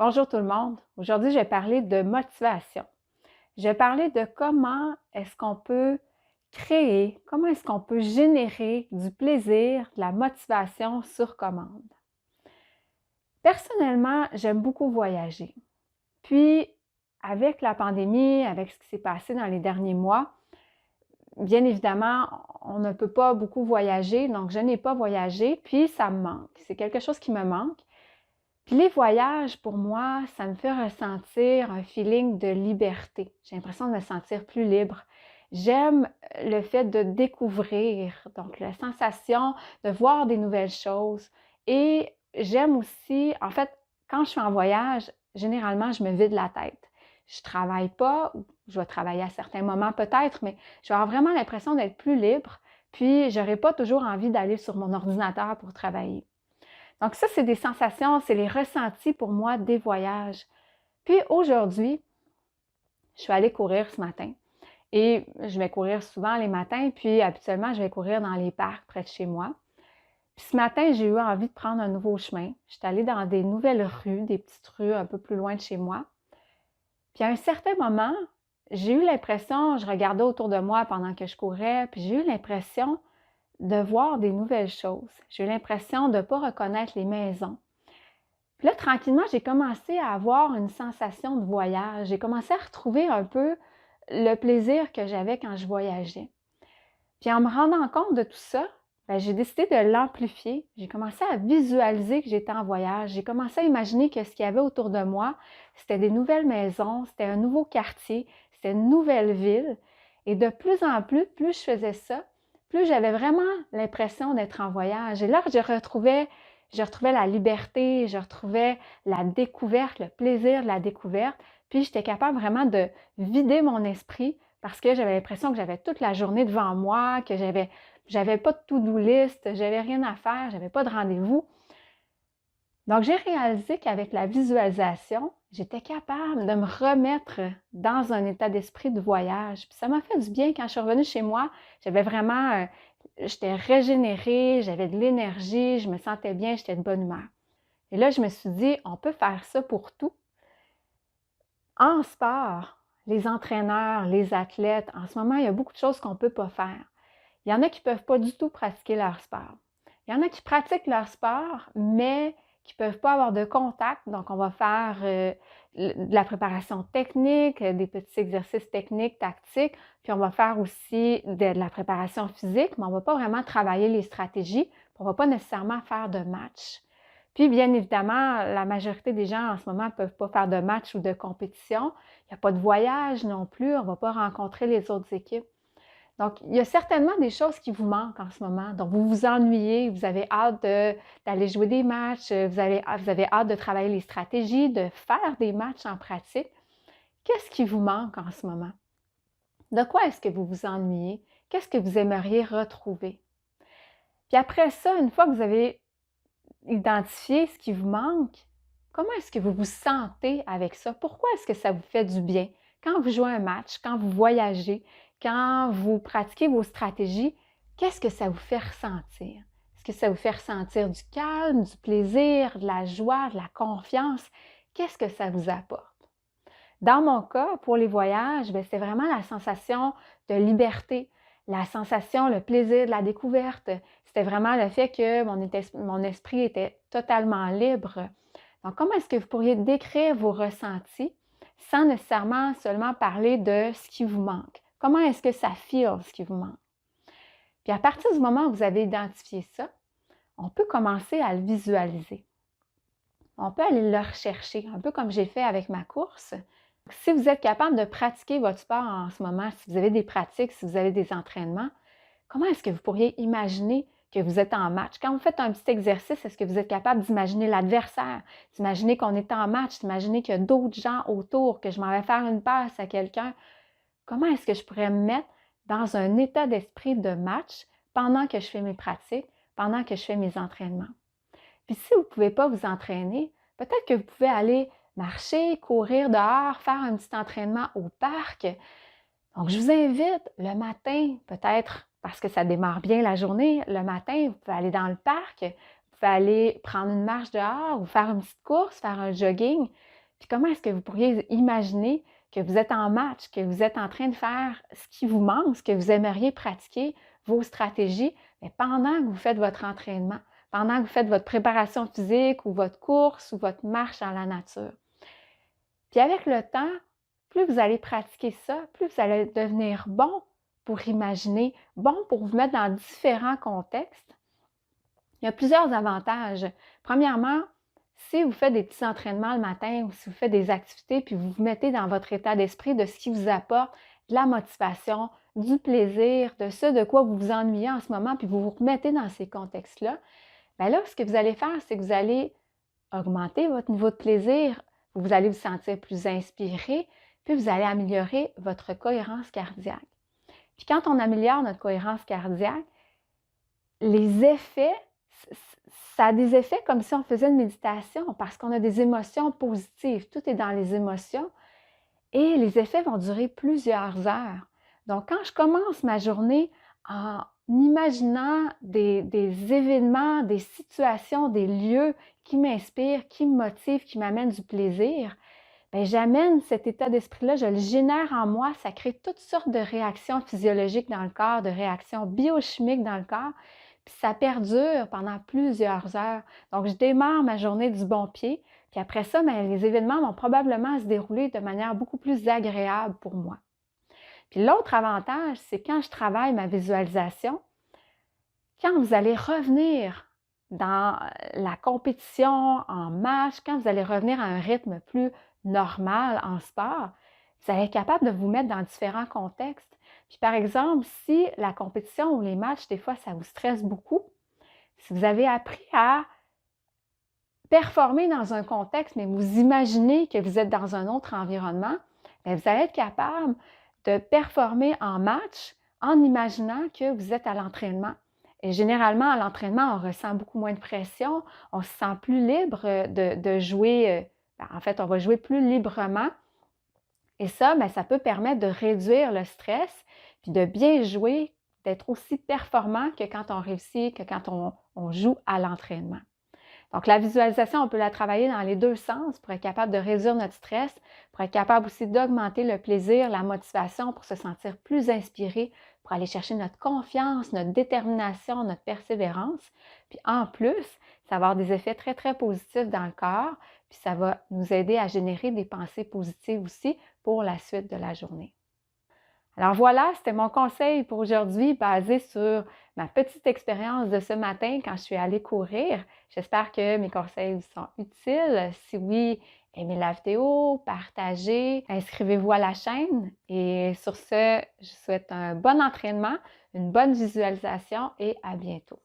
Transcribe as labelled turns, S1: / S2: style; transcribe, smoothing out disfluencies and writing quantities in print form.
S1: Bonjour tout le monde. Aujourd'hui, je vais parler de motivation. Je vais parler de comment est-ce qu'on peut créer, comment est-ce qu'on peut générer du plaisir, de la motivation sur commande. Personnellement, j'aime beaucoup voyager. Puis, avec la pandémie, avec ce qui s'est passé dans les derniers mois, bien évidemment, on ne peut pas beaucoup voyager, donc je n'ai pas voyagé, puis ça me manque. C'est quelque chose qui me manque. Puis les voyages, pour moi, ça me fait ressentir un feeling de liberté. J'ai l'impression de me sentir plus libre. J'aime le fait de découvrir, donc la sensation de voir des nouvelles choses. Et j'aime aussi, en fait, quand je suis en voyage, généralement, je me vide la tête. Je ne travaille pas, je vais travailler à certains moments peut-être, mais je vais avoir vraiment l'impression d'être plus libre. Puis, je n'aurai pas toujours envie d'aller sur mon ordinateur pour travailler. Donc ça, c'est des sensations, c'est les ressentis pour moi des voyages. Puis aujourd'hui, je suis allée courir ce matin et je vais courir souvent les matins, puis habituellement, je vais courir dans les parcs près de chez moi. Puis ce matin, j'ai eu envie de prendre un nouveau chemin. Je suis allée dans des nouvelles rues, des petites rues un peu plus loin de chez moi. Puis à un certain moment, j'ai eu l'impression, je regardais autour de moi pendant que je courais, puis j'ai eu l'impression de voir des nouvelles choses. J'ai eu l'impression de ne pas reconnaître les maisons. Puis là, tranquillement, j'ai commencé à avoir une sensation de voyage. J'ai commencé à retrouver un peu le plaisir que j'avais quand je voyageais. Puis en me rendant compte de tout ça, j'ai décidé de l'amplifier. J'ai commencé à visualiser que j'étais en voyage. J'ai commencé à imaginer que ce qu'il y avait autour de moi, c'était des nouvelles maisons, c'était un nouveau quartier, c'était une nouvelle ville. Et de plus en plus, plus je faisais ça, plus j'avais vraiment l'impression d'être en voyage. Et là, je retrouvais la liberté, je retrouvais la découverte, le plaisir de la découverte. Puis j'étais capable vraiment de vider mon esprit parce que j'avais l'impression que j'avais toute la journée devant moi, que j'avais pas de to-do list, j'avais rien à faire, j'avais pas de rendez-vous. Donc, j'ai réalisé qu'avec la visualisation, j'étais capable de me remettre dans un état d'esprit de voyage. Puis ça m'a fait du bien quand je suis revenue chez moi. J'avais vraiment, j'étais régénérée, j'avais de l'énergie, je me sentais bien, j'étais de bonne humeur. Et là, je me suis dit, on peut faire ça pour tout. En sport, les entraîneurs, les athlètes, en ce moment, il y a beaucoup de choses qu'on ne peut pas faire. Il y en a qui ne peuvent pas du tout pratiquer leur sport. Il y en a qui pratiquent leur sport, mais qui ne peuvent pas avoir de contact. Donc, on va faire de la préparation technique, des petits exercices techniques, tactiques, puis on va faire aussi de la préparation physique, mais on ne va pas vraiment travailler les stratégies, puis on ne va pas nécessairement faire de match. Puis, bien évidemment, la majorité des gens en ce moment ne peuvent pas faire de match ou de compétition. Il n'y a pas de voyage non plus, on ne va pas rencontrer les autres équipes. Donc, il y a certainement des choses qui vous manquent en ce moment. Donc, vous vous ennuyez, vous avez hâte d'aller jouer des matchs, vous avez hâte de travailler les stratégies, de faire des matchs en pratique. Qu'est-ce qui vous manque en ce moment? De quoi est-ce que vous vous ennuyez? Qu'est-ce que vous aimeriez retrouver? Puis après ça, une fois que vous avez identifié ce qui vous manque, comment est-ce que vous vous sentez avec ça? Pourquoi est-ce que ça vous fait du bien? Quand vous jouez un match, quand vous voyagez, quand vous pratiquez vos stratégies, qu'est-ce que ça vous fait ressentir? Est-ce que ça vous fait ressentir du calme, du plaisir, de la joie, de la confiance? Qu'est-ce que ça vous apporte? Dans mon cas, pour les voyages, c'est vraiment la sensation de liberté, la sensation, le plaisir de la découverte. C'était vraiment le fait que mon esprit était totalement libre. Donc, comment est-ce que vous pourriez décrire vos ressentis sans nécessairement seulement parler de ce qui vous manque? Comment est-ce que ça feel, ce qui vous manque? Puis à partir du moment où vous avez identifié ça, on peut commencer à le visualiser. On peut aller le rechercher, un peu comme j'ai fait avec ma course. Si vous êtes capable de pratiquer votre sport en ce moment, si vous avez des pratiques, si vous avez des entraînements, comment est-ce que vous pourriez imaginer que vous êtes en match? Quand vous faites un petit exercice, est-ce que vous êtes capable d'imaginer l'adversaire, d'imaginer qu'on est en match, d'imaginer qu'il y a d'autres gens autour, que je m'en vais faire une passe à quelqu'un? Comment est-ce que je pourrais me mettre dans un état d'esprit de match pendant que je fais mes pratiques, pendant que je fais mes entraînements? Puis si vous ne pouvez pas vous entraîner, peut-être que vous pouvez aller marcher, courir dehors, faire un petit entraînement au parc. Donc, je vous invite le matin, peut-être parce que ça démarre bien la journée, le matin, vous pouvez aller dans le parc, vous pouvez aller prendre une marche dehors ou faire une petite course, faire un jogging. Puis comment est-ce que vous pourriez imaginer que vous êtes en match, que vous êtes en train de faire ce qui vous manque, ce que vous aimeriez pratiquer, vos stratégies, mais pendant que vous faites votre entraînement, pendant que vous faites votre préparation physique ou votre course ou votre marche dans la nature. Puis avec le temps, plus vous allez pratiquer ça, plus vous allez devenir bon pour imaginer, bon pour vous mettre dans différents contextes. Il y a plusieurs avantages. Premièrement, si vous faites des petits entraînements le matin ou si vous faites des activités, puis vous vous mettez dans votre état d'esprit de ce qui vous apporte de la motivation, du plaisir, de ce de quoi vous vous ennuyez en ce moment, puis vous vous remettez dans ces contextes-là, bien là, ce que vous allez faire, c'est que vous allez augmenter votre niveau de plaisir, vous allez vous sentir plus inspiré, puis vous allez améliorer votre cohérence cardiaque. Puis quand on améliore notre cohérence cardiaque, les effets, ça a des effets comme si on faisait une méditation parce qu'on a des émotions positives. Tout est dans les émotions et les effets vont durer plusieurs heures. Donc, quand je commence ma journée en imaginant des événements, des situations, des lieux qui m'inspirent, qui me motivent, qui m'amènent du plaisir, bien, j'amène cet état d'esprit-là, je le génère en moi, ça crée toutes sortes de réactions physiologiques dans le corps, de réactions biochimiques dans le corps, puis ça perdure pendant plusieurs heures. Donc, je démarre ma journée du bon pied, puis après ça, bien, les événements vont probablement se dérouler de manière beaucoup plus agréable pour moi. Puis l'autre avantage, c'est quand je travaille ma visualisation, quand vous allez revenir dans la compétition, en match, quand vous allez revenir à un rythme plus normal en sport, vous allez être capable de vous mettre dans différents contextes. Puis par exemple, si la compétition ou les matchs, des fois, ça vous stresse beaucoup, si vous avez appris à performer dans un contexte, mais vous imaginez que vous êtes dans un autre environnement, bien, vous allez être capable de performer en match en imaginant que vous êtes à l'entraînement. Et généralement, à l'entraînement, on ressent beaucoup moins de pression, on se sent plus libre de jouer. En fait, on va jouer plus librement. Et ça, bien, ça peut permettre de réduire le stress, puis de bien jouer, d'être aussi performant que quand on réussit, que quand on joue à l'entraînement. Donc, la visualisation, on peut la travailler dans les deux sens pour être capable de réduire notre stress, pour être capable aussi d'augmenter le plaisir, la motivation, pour se sentir plus inspiré, pour aller chercher notre confiance, notre détermination, notre persévérance. Puis en plus, ça va avoir des effets très, très positifs dans le corps, puis ça va nous aider à générer des pensées positives aussi pour la suite de la journée. Alors voilà, c'était mon conseil pour aujourd'hui basé sur ma petite expérience de ce matin quand je suis allée courir. J'espère que mes conseils vous sont utiles. Si oui, aimez la vidéo, partagez, inscrivez-vous à la chaîne. Et sur ce, je vous souhaite un bon entraînement, une bonne visualisation et à bientôt.